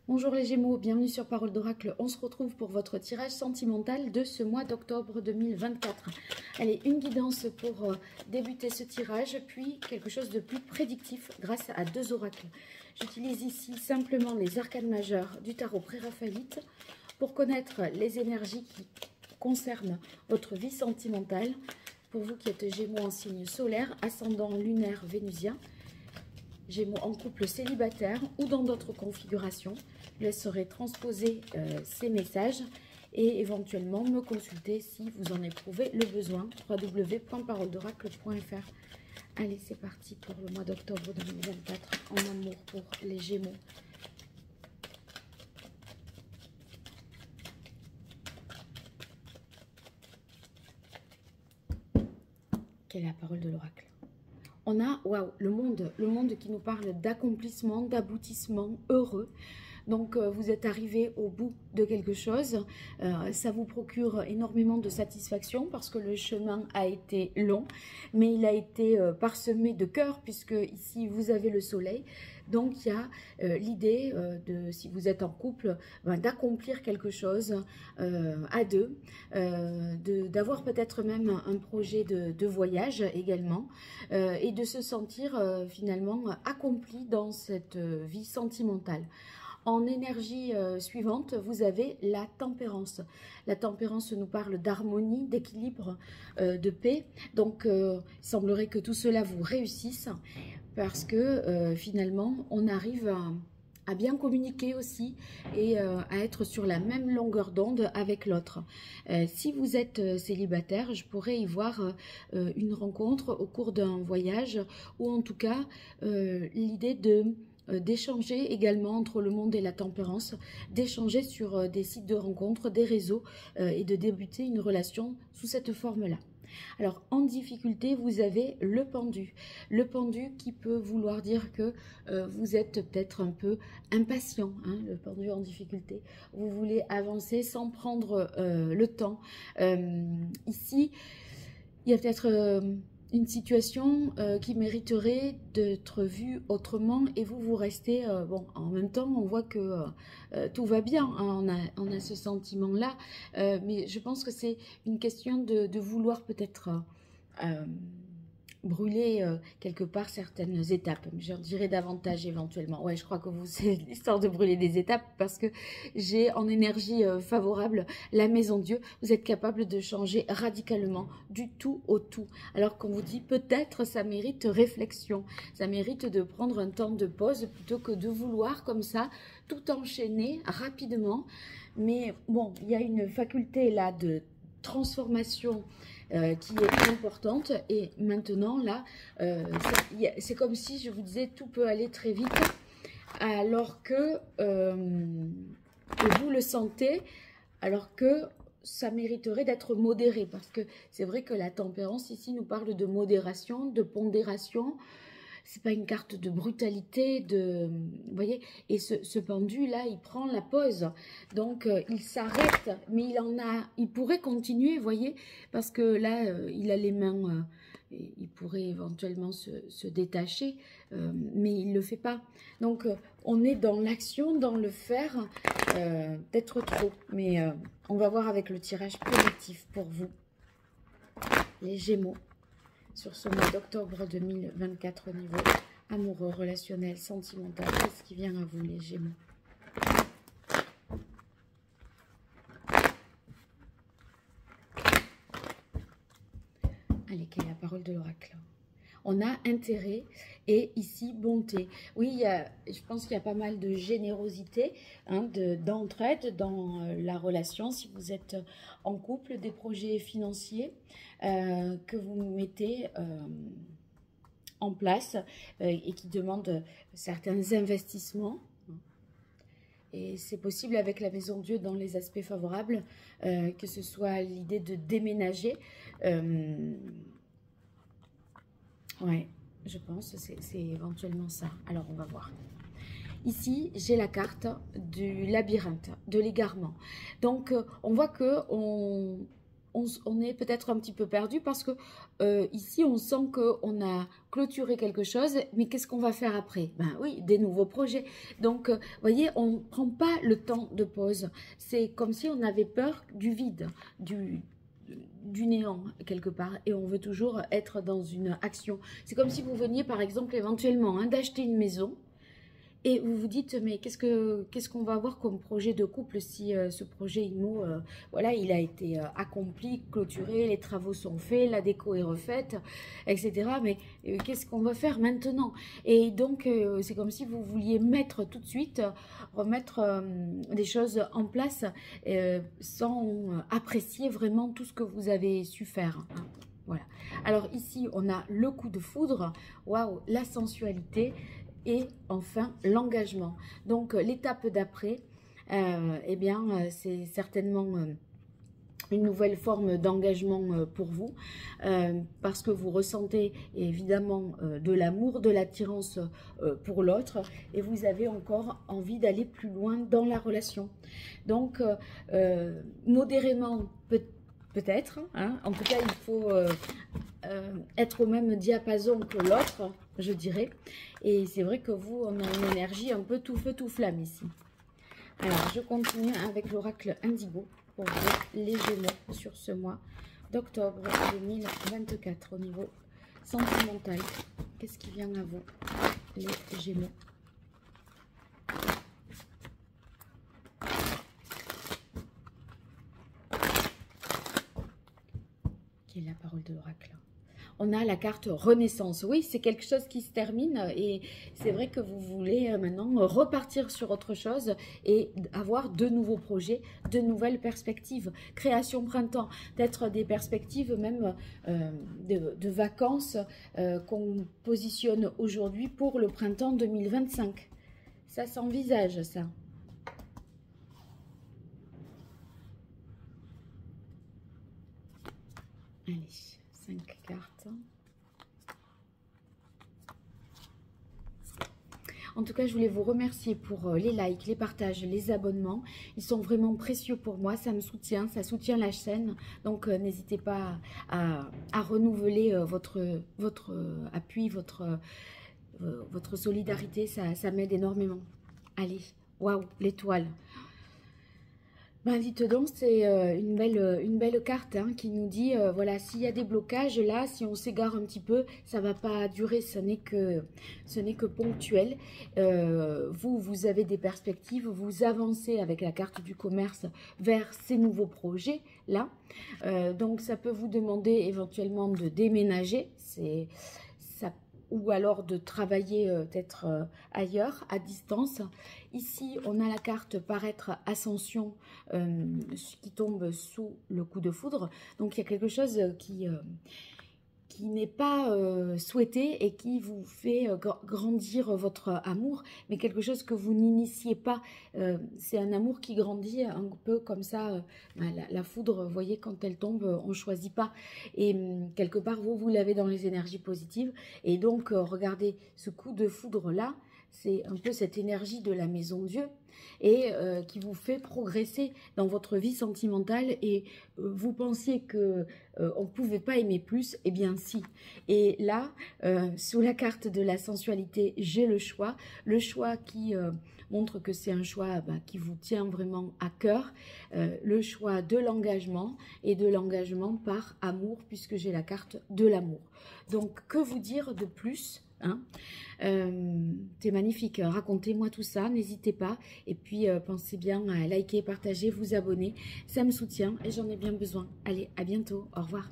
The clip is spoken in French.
Bonjour les Gémeaux, bienvenue sur Parole d'Oracle. On se retrouve pour votre tirage sentimental de ce mois d'octobre 2024. Allez, une guidance pour débuter ce tirage, puis quelque chose de plus prédictif grâce à deux oracles. J'utilise ici simplement les arcanes majeures du tarot pré-raphaélite pour connaître les énergies qui concernent votre vie sentimentale. Pour vous qui êtes Gémeaux en signe solaire, ascendant lunaire vénusien, Gémeaux en couple célibataire ou dans d'autres configurations, je laisserai transposer ces messages et éventuellement me consulter si vous en éprouvez le besoin. www.paroledoracle.fr. Allez, c'est parti pour le mois d'octobre 2024 en amour pour les Gémeaux. Quelle est la parole de l'oracle? On a, waouh, le monde qui nous parle d'accomplissement, d'aboutissement heureux. Donc, vous êtes arrivé au bout de quelque chose. Ça vous procure énormément de satisfaction parce que le chemin a été long, mais il a été parsemé de cœur puisque ici, vous avez le soleil. Donc, il y a l'idée, si vous êtes en couple, d'accomplir quelque chose à deux, d'avoir peut-être même un projet de voyage également et de se sentir finalement accompli dans cette vie sentimentale. En énergie suivante, vous avez la tempérance. La tempérance nous parle d'harmonie, d'équilibre, de paix. Donc, il semblerait que tout cela vous réussisse parce que finalement, on arrive à bien communiquer aussi et à être sur la même longueur d'onde avec l'autre. Si vous êtes célibataire, je pourrais y voir une rencontre au cours d'un voyage ou en tout cas l'idée d'échanger également entre le monde et la tempérance, d'échanger sur des sites de rencontres, des réseaux et de débuter une relation sous cette forme-là. Alors, en difficulté, vous avez le pendu. Le pendu qui peut vouloir dire que vous êtes peut-être un peu impatient, hein, le pendu en difficulté. Vous voulez avancer sans prendre le temps. Ici, il y a peut-être une situation qui mériterait d'être vue autrement et vous restez, bon, en même temps, on voit que tout va bien, hein, on a ce sentiment-là, mais je pense que c'est une question de vouloir peut-être brûler quelque part certaines étapes. J'en dirai davantage éventuellement. Ouais, je crois que vous, c'est l'histoire de brûler des étapes parce que j'ai en énergie favorable la maison Dieu. Vous êtes capable de changer radicalement du tout au tout. Alors qu'on vous dit peut-être ça mérite réflexion. Ça mérite de prendre un temps de pause plutôt que de vouloir comme ça tout enchaîner rapidement. Mais bon, il y a une faculté là de transformation qui est importante et maintenant là c'est comme si je vous disais tout peut aller très vite alors que vous le sentez alors que ça mériterait d'être modéré parce que c'est vrai que la tempérance ici nous parle de modération, de pondération. C'est pas une carte de brutalité, vous voyez, et ce pendu là, il prend la pause, donc il s'arrête, mais il pourrait continuer, vous voyez, parce que là, il a les mains, il pourrait éventuellement se détacher, mais il ne le fait pas. Donc, on est dans l'action, dans le faire, peut-être trop, mais on va voir avec le tirage positif pour vous, les Gémeaux. Sur ce mois d'octobre 2024 au niveau amoureux, relationnel, sentimental. Qu'est-ce qui vient à vous les Gémeaux? Allez, quelle est la parole de l'oracle? On a intérêt et ici bonté. Oui, je pense qu'il y a pas mal de générosité, hein, d'entraide dans la relation. Si vous êtes en couple, des projets financiers que vous mettez en place et qui demandent certains investissements. Et c'est possible avec la maison Dieu dans les aspects favorables, que ce soit l'idée de déménager. Ouais, je pense que c'est éventuellement ça. Alors, on va voir. Ici, j'ai la carte du labyrinthe, de l'égarement. Donc, on voit que on est peut-être un petit peu perdu parce que ici, on sent qu'on a clôturé quelque chose, mais qu'est-ce qu'on va faire après? Ben oui, des nouveaux projets. Donc, vous voyez, on ne prend pas le temps de pause. C'est comme si on avait peur du vide, du néant quelque part, et on veut toujours être dans une action. C'est comme si vous veniez par exemple éventuellement d'acheter une maison et vous vous dites mais qu'est-ce qu'on va avoir comme projet de couple si ce projet IMO voilà, il a été accompli, clôturé, les travaux sont faits, la déco est refaite, etc. Mais qu'est-ce qu'on va faire maintenant? Et donc c'est comme si vous vouliez mettre tout de suite, remettre des choses en place sans apprécier vraiment tout ce que vous avez su faire, hein. Voilà. Alors ici on a le coup de foudre, waouh, la sensualité. Et enfin, l'engagement. Donc, l'étape d'après, eh bien, c'est certainement une nouvelle forme d'engagement pour vous, parce que vous ressentez évidemment de l'amour, de l'attirance pour l'autre, et vous avez encore envie d'aller plus loin dans la relation. Donc, modérément, peut-être, hein, en tout cas, il faut être au même diapason que l'autre, je dirais. Et c'est vrai que vous, on a une énergie un peu tout feu, tout flamme ici. Alors, je continue avec l'oracle Indigo pour voir les Gémeaux sur ce mois d'octobre 2024 au niveau sentimental. Qu'est-ce qui vient à vous, les Gémeaux? Quelle est la parole de l'oracle? On a la carte Renaissance. Oui, c'est quelque chose qui se termine et c'est vrai que vous voulez maintenant repartir sur autre chose et avoir de nouveaux projets, de nouvelles perspectives. Création printemps, peut-être des perspectives même de vacances qu'on positionne aujourd'hui pour le printemps 2025. Ça s'envisage, ça. Allez. 5 cartes. En tout cas, je voulais vous remercier pour les likes, les partages, les abonnements. Ils sont vraiment précieux pour moi. Ça me soutient, ça soutient la chaîne. Donc, n'hésitez pas à renouveler votre appui, votre solidarité. Ça m'aide énormément. Allez, waouh, l'étoile. Ben, dites donc, c'est une belle carte hein, qui nous dit, voilà, s'il y a des blocages là, si on s'égare un petit peu, ça ne va pas durer, ce n'est que ponctuel. Vous avez des perspectives, vous avancez avec la carte du commerce vers ces nouveaux projets là. Donc, ça peut vous demander éventuellement de déménager, ou alors de travailler peut-être ailleurs, à distance. Ici, on a la carte paraître ascension qui tombe sous le coup de foudre. Donc, il y a quelque chose qui n'est pas souhaité et qui vous fait grandir votre amour, mais quelque chose que vous n'initiez pas. C'est un amour qui grandit un peu comme ça. La foudre, vous voyez, quand elle tombe, on ne choisit pas. Et quelque part, vous l'avez dans les énergies positives. Et donc, regardez, ce coup de foudre-là, c'est un peu cette énergie de la maison Dieu et qui vous fait progresser dans votre vie sentimentale et vous pensiez que on ne pouvait pas aimer plus, eh bien si. Et là, sous la carte de la sensualité, j'ai le choix qui montre que c'est un choix qui vous tient vraiment à cœur, le choix de l'engagement et de l'engagement par amour puisque j'ai la carte de l'amour. Donc, que vous dire de plus hein? C'est magnifique, racontez-moi tout ça, n'hésitez pas et puis pensez bien à liker, partager, vous abonner, ça me soutient et j'en ai bien besoin. Allez, à bientôt, au revoir.